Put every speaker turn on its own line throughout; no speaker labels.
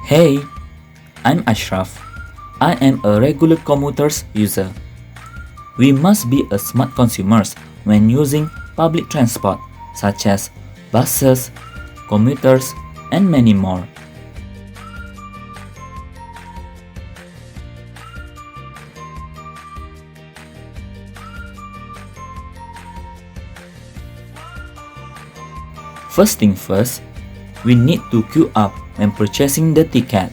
Hey, I'm Ashraf. I am a regular commuters user. We must be a smart consumers when using public transport such as buses, commuters, and many more. First thing first, we need to queue up when purchasing the ticket.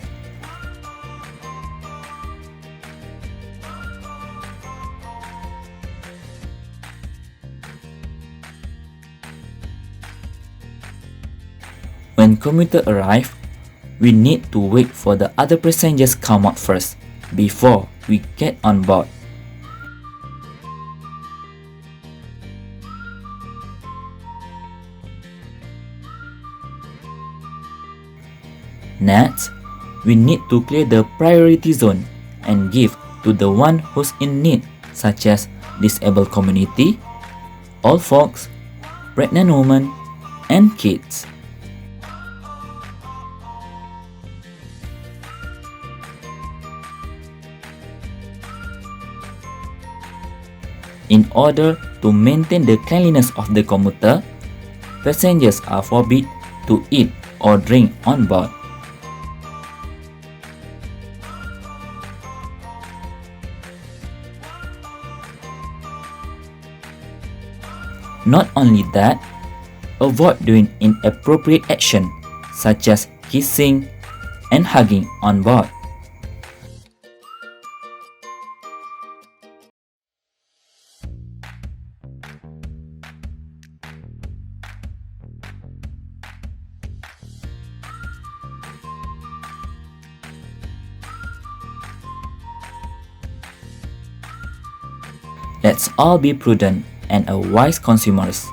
When commuter arrive, we need to wait for the other passengers come out first before we get on board. Next, we need to clear the priority zone and give to the one who's in need, such as disabled community, old folks, pregnant women, and kids. In order to maintain the cleanliness of the commuter, passengers are forbidden to eat or drink on board. Not only that, avoid doing inappropriate action such as kissing and hugging on board. Let's all be prudent and a wise consumers.